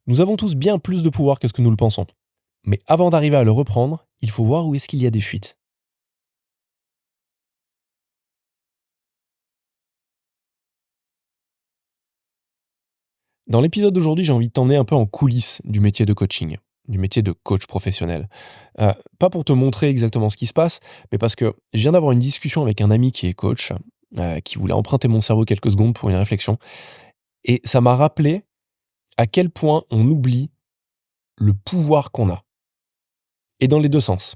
Nous avons tous bien plus de pouvoir que ce que nous le pensons. Mais avant d'arriver à le reprendre, il faut voir où est-ce qu'il y a des fuites. Dans l'épisode d'aujourd'hui, j'ai envie de t'emmener un peu en coulisses du métier de coaching, du métier de coach professionnel. Pas pour te montrer exactement ce qui se passe, mais parce que je viens d'avoir une discussion avec un ami qui est coach, qui voulait emprunter mon cerveau quelques secondes pour une réflexion. Et ça m'a rappelé à quel point on oublie le pouvoir qu'on a. Et dans les deux sens.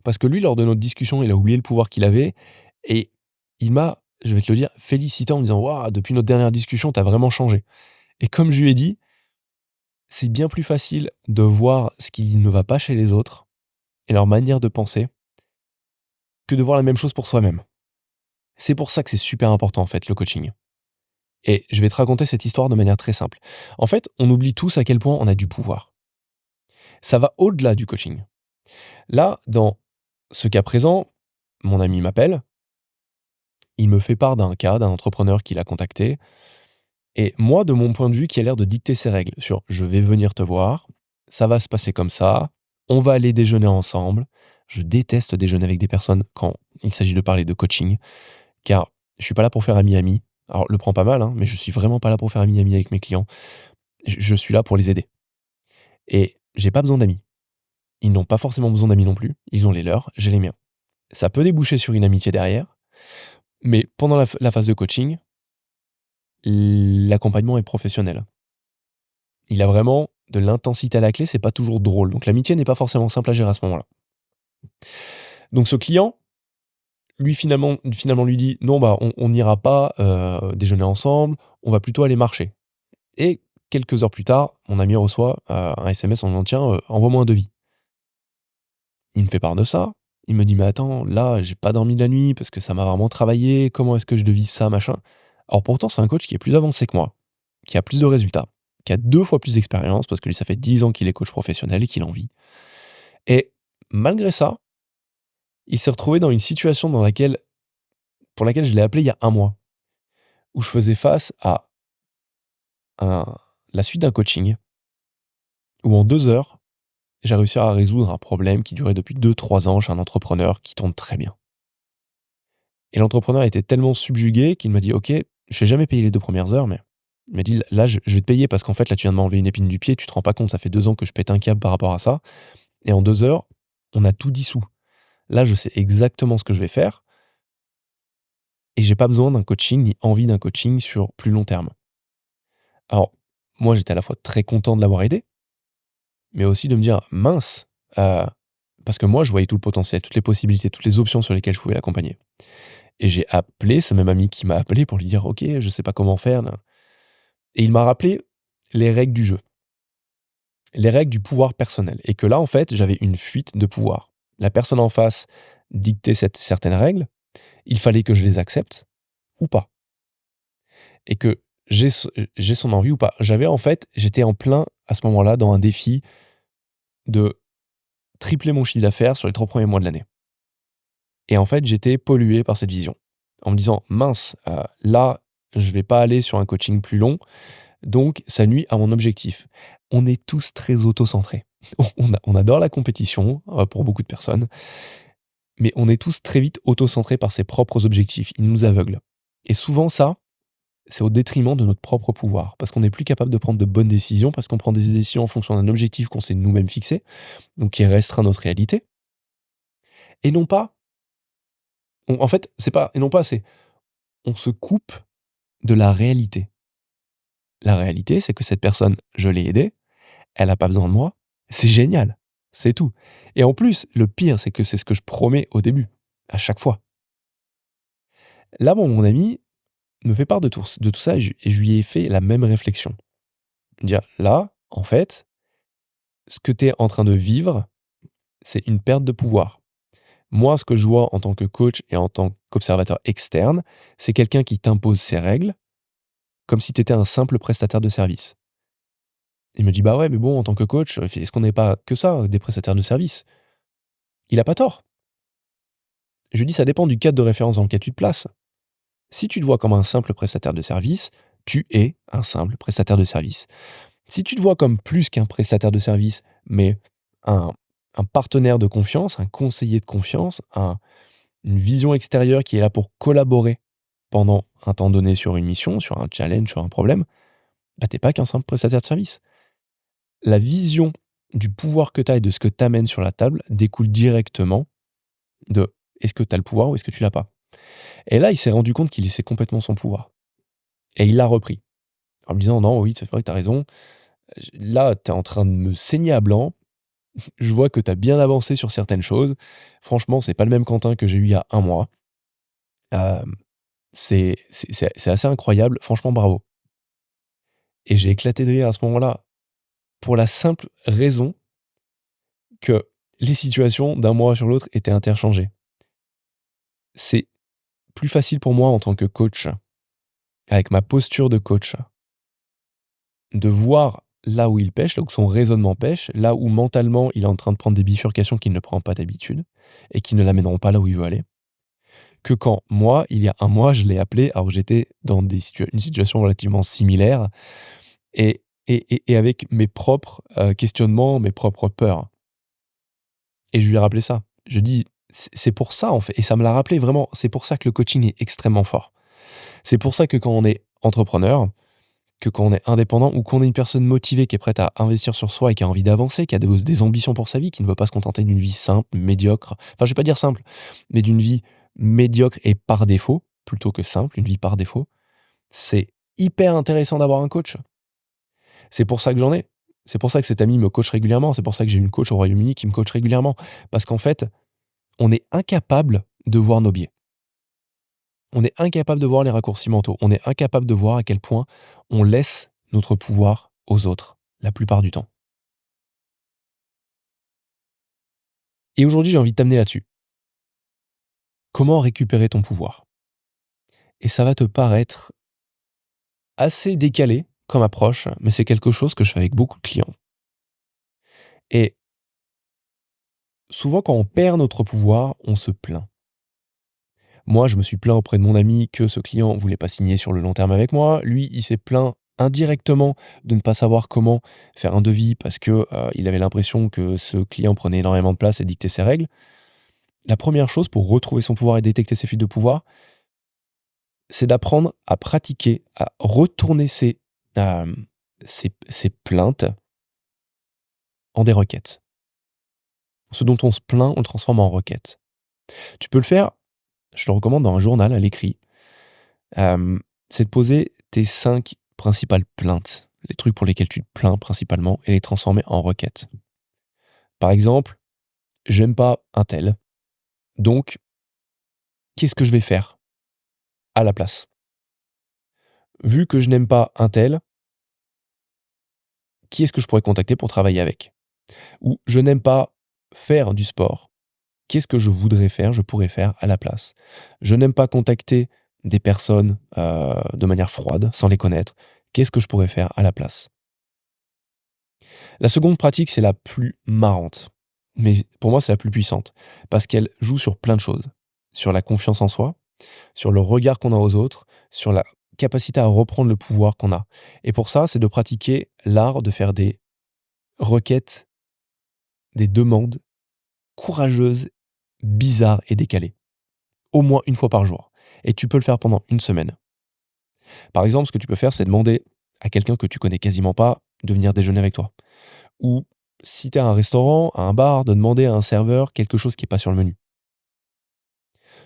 Parce que lui, lors de notre discussion, il a oublié le pouvoir qu'il avait et il m'a, je vais te le dire, félicité en me disant: «Waouh, depuis notre dernière discussion, tu as vraiment changé». Et comme je lui ai dit, c'est bien plus facile de voir ce qui ne va pas chez les autres et leur manière de penser que de voir la même chose pour soi-même. C'est pour ça que c'est super important en fait le coaching. Et je vais te raconter cette histoire de manière très simple. En fait, on oublie tous à quel point on a du pouvoir. Ça va au-delà du coaching. Là, dans ce cas présent, mon ami m'appelle, il me fait part d'un cas d'un entrepreneur qu'il a contacté. Et moi, de mon point de vue, qui a l'air de dicter ses règles sur: «Je vais venir te voir, ça va se passer comme ça, on va aller déjeuner ensemble». Je déteste déjeuner avec des personnes quand il s'agit de parler de coaching, car je suis pas là pour faire ami-ami. Alors le prends pas mal, hein, mais je suis vraiment pas là pour faire ami-ami avec mes clients. Je suis là pour les aider et j'ai pas besoin d'amis. Ils n'ont pas forcément besoin d'amis non plus, ils ont les leurs, j'ai les miens. Ça peut déboucher sur une amitié derrière, mais pendant la phase de coaching, l'accompagnement est professionnel. Il a vraiment de l'intensité à la clé, c'est pas toujours drôle. Donc l'amitié n'est pas forcément simple à gérer à ce moment-là. Donc ce client, lui finalement lui dit: «Non, bah, on n'ira pas, déjeuner ensemble, on va plutôt aller marcher». Et quelques heures plus tard, mon ami reçoit, un SMS en me disant: «Tiens, envoie-moi un devis». Il me fait part de ça. Il me dit: «Mais attends, là, j'ai pas dormi de la nuit parce que ça m'a vraiment travaillé. Comment est-ce que je devise ça, machin?» Alors pourtant, c'est un coach qui est plus avancé que moi, qui a plus de résultats, qui a 2 fois plus d'expérience parce que lui, ça fait 10 ans qu'il est coach professionnel et qu'il en vit. Et malgré ça, il s'est retrouvé dans une situation pour laquelle je l'ai appelé il y a un mois, où je faisais face à un la suite d'un coaching où en 2 heures, j'ai réussi à résoudre un problème qui durait depuis 2 3 ans chez un entrepreneur qui tourne très bien. Et l'entrepreneur était tellement subjugué qu'il m'a dit: «OK, je n'ai jamais payé les 2 premières heures, mais» il m'a dit: «Là, je vais te payer parce qu'en fait, là, tu viens de m'enlever une épine du pied, tu te rends pas compte, ça fait 2 ans que je pète un câble par rapport à ça et en 2 heures, on a tout dissous. Là, je sais exactement ce que je vais faire et j'ai pas besoin d'un coaching ni envie d'un coaching sur plus long terme». Alors, moi, j'étais à la fois très content de l'avoir aidé, mais aussi de me dire: «Mince», heu, parce que moi, je voyais tout le potentiel, toutes les possibilités, toutes les options sur lesquelles je pouvais l'accompagner. Et j'ai appelé ce même ami qui m'a appelé pour lui dire: «OK, je sais pas comment faire, nin». Et il m'a rappelé les règles du jeu, les règles du pouvoir personnel et que là, en fait, j'avais une fuite de pouvoir. La personne en face dictait certaines règles, il fallait que je les accepte ou pas et que j'ai son envie ou pas. J'étais en plein, à ce moment-là, dans un défi de tripler mon chiffre d'affaires sur les 3 premiers mois de l'année et en fait, j'étais pollué par cette vision en me disant: «Mince, là, je vais pas aller sur un coaching plus long. Donc ça nuit à mon objectif». On est tous très auto-centrés. On adore la compétition, pour beaucoup de personnes, mais on est tous très vite auto-centrés par ses propres objectifs. Ils nous aveuglent et souvent ça, c'est au détriment de notre propre pouvoir. Parce qu'on n'est plus capable de prendre de bonnes décisions, parce qu'on prend des décisions en fonction d'un objectif qu'on s'est nous-mêmes fixé, donc qui restreint notre réalité et non pas en fait, c'est pas et non pas, c'est on se coupe de la réalité. La réalité, c'est que cette personne, je l'ai aidée, elle a pas besoin de moi. C'est génial, c'est tout. Et en plus, le pire, c'est que c'est ce que je promets au début, à chaque fois. Là, mon ami me fait part de tout ça et je lui ai fait la même réflexion. Dire: «Là, en fait, ce que tu es en train de vivre, c'est une perte de pouvoir. Moi, ce que je vois en tant que coach et en tant qu'observateur externe, c'est quelqu'un qui t'impose ses règles, comme si tu étais un simple prestataire de service». Il me dit: «Bah ouais, mais bon, en tant que coach, est-ce qu'on n'est pas que ça, des prestataires de service?» Il a pas tort. Je lui dis: «Ça dépend du cadre de référence dans lequel tu te places. Si tu te vois comme un simple prestataire de service, tu es un simple prestataire de service. Si tu te vois comme plus qu'un prestataire de service, mais un, un partenaire de confiance, un conseiller de confiance, une vision extérieure qui est là pour collaborer pendant un temps donné sur une mission, sur un challenge, sur un problème, bah, t'es pas qu'un simple prestataire de service. La vision du pouvoir que tu as et de ce que tu amènes sur la table découle directement de est-ce que tu as le pouvoir ou est-ce que tu l'as pas. Et là, il s'est rendu compte qu'il laissait complètement son pouvoir. Et il l'a repris. En me disant non, oui, c'est vrai que tu as raison. Là, tu es en train de me saigner à blanc. Je vois que tu as bien avancé sur certaines choses. Franchement, c'est pas le même Quentin que j'ai eu il y a un mois. Euh, c'est assez incroyable. Franchement, bravo. Et j'ai éclaté de rire à ce moment-là pour la simple raison que les situations d'un mois sur l'autre étaient interchangées. C'est plus facile pour moi en tant que coach, avec ma posture de coach, de voir là où il pêche, là où son raisonnement pêche, là où mentalement il est en train de prendre des bifurcations qu'il ne prend pas d'habitude et qui ne l'amèneront pas là où il veut aller, que quand moi, il y a un mois, je l'ai appelé alors que j'étais dans une situation relativement similaire et avec mes propres questionnements, mes propres peurs. Et je lui ai rappelé ça. Je dis, c'est pour ça en fait, et ça me l'a rappelé vraiment, c'est pour ça que le coaching est extrêmement fort. C'est pour ça que quand on est entrepreneur, que quand on est indépendant ou qu'on est une personne motivée qui est prête à investir sur soi et qui a envie d'avancer, qui a des ambitions pour sa vie, qui ne veut pas se contenter d'une vie simple, médiocre, enfin je vais pas dire simple, mais d'une vie médiocre et par défaut, plutôt que simple, une vie par défaut, c'est hyper intéressant d'avoir un coach. C'est pour ça que j'en ai. C'est pour ça que cet ami me coach régulièrement. C'est pour ça que j'ai une coach au Royaume-Uni qui me coach régulièrement. Parce qu'en fait, on est incapable de voir nos biais. On est incapable de voir les raccourcis mentaux. On est incapable de voir à quel point on laisse notre pouvoir aux autres, la plupart du temps. Et aujourd'hui, j'ai envie de t'amener là-dessus. Comment récupérer ton pouvoir? Et ça va te paraître assez décalé comme approche, mais c'est quelque chose que je fais avec beaucoup de clients. Et souvent, quand on perd notre pouvoir, on se plaint. Moi, je me suis plaint auprès de mon ami que ce client voulait pas signer sur le long terme avec moi. Lui, il s'est plaint indirectement de ne pas savoir comment faire un devis parce que il avait l'impression que ce client prenait énormément de place et dictait ses règles. La première chose pour retrouver son pouvoir et détecter ses fuites de pouvoir, c'est d'apprendre à pratiquer, à retourner euh, ses plaintes en des requêtes. Ce dont on se plaint, on le transforme en requête. Tu peux le faire, je te le recommande dans un journal à l'écrit. C'est de poser tes 5 principales plaintes, les trucs pour lesquels tu te plains principalement, et les transformer en requêtes. Par exemple, j'aime pas un tel, donc qu'est-ce que je vais faire à la place? Vu que je n'aime pas un tel, qui est-ce que je pourrais contacter pour travailler avec? Ou je n'aime pas faire du sport, qu'est-ce que je pourrais faire à la place? Je n'aime pas contacter des personnes de manière froide, sans les connaître, qu'est-ce que je pourrais faire à la place? La seconde pratique, c'est la plus marrante. Mais pour moi, c'est la plus puissante. Parce qu'elle joue sur plein de choses. Sur la confiance en soi, sur le regard qu'on a aux autres, sur la capacité à reprendre le pouvoir qu'on a. Et pour ça, c'est de pratiquer l'art de faire des requêtes, des demandes courageuses, bizarres et décalées. Au moins une fois par jour. Et tu peux le faire pendant une semaine. Par exemple, ce que tu peux faire, c'est demander à quelqu'un que tu connais quasiment pas de venir déjeuner avec toi. Ou si tu es à un restaurant, à un bar, de demander à un serveur quelque chose qui est pas sur le menu.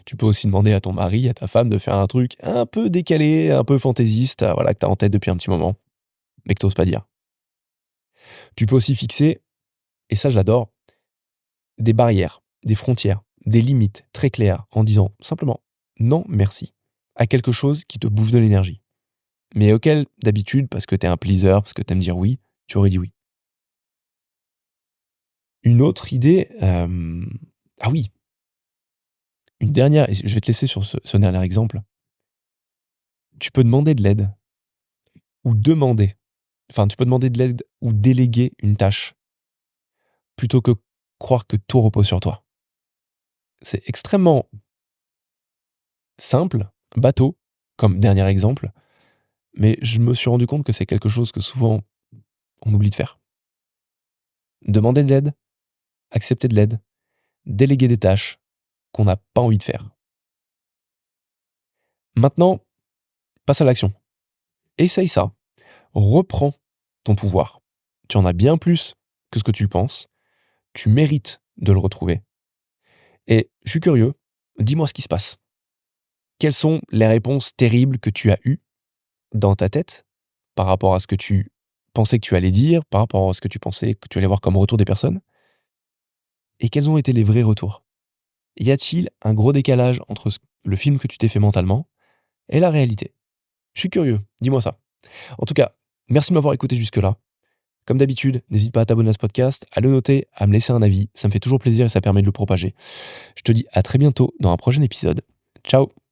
Tu peux aussi demander à ton mari, à ta femme de faire un truc un peu décalé, un peu fantaisiste, voilà, que tu as en tête depuis un petit moment, mais que tu pas dire. Tu peux aussi fixer, et ça j'adore, des barrières, des frontières, des limites très claires en disant simplement non merci à quelque chose qui te bouffe de l'énergie. Mais auquel, d'habitude, parce que tu es un pleaser, parce que tu aimes dire oui, tu aurais dit oui. Une autre idée, ah oui, une dernière, et je vais te laisser sur ce dernier exemple. Tu peux demander de l'aide ou demander, enfin, tu peux demander de l'aide ou déléguer une tâche plutôt que croire que tout repose sur toi. C'est extrêmement simple, bateau, comme dernier exemple, mais je me suis rendu compte que c'est quelque chose que souvent on oublie de faire. Demander de l'aide, accepter de l'aide, déléguer des tâches qu'on n'a pas envie de faire. Maintenant, passe à l'action. Essaye ça. Reprends ton pouvoir. Tu en as bien plus que ce que tu le penses. Tu mérites de le retrouver. Et je suis curieux, dis-moi ce qui se passe. Quelles sont les réponses terribles que tu as eues dans ta tête par rapport à ce que tu pensais que tu allais dire, par rapport à ce que tu pensais que tu allais voir comme retour des personnes? Et quels ont été les vrais retours? Y a-t-il un gros décalage entre le film que tu t'es fait mentalement et la réalité? Je suis curieux, dis-moi ça. En tout cas, merci de m'avoir écouté jusque-là. Comme d'habitude, n'hésite pas à t'abonner à ce podcast, à le noter, à me laisser un avis. Ça me fait toujours plaisir et ça permet de le propager. Je te dis à très bientôt dans un prochain épisode. Ciao!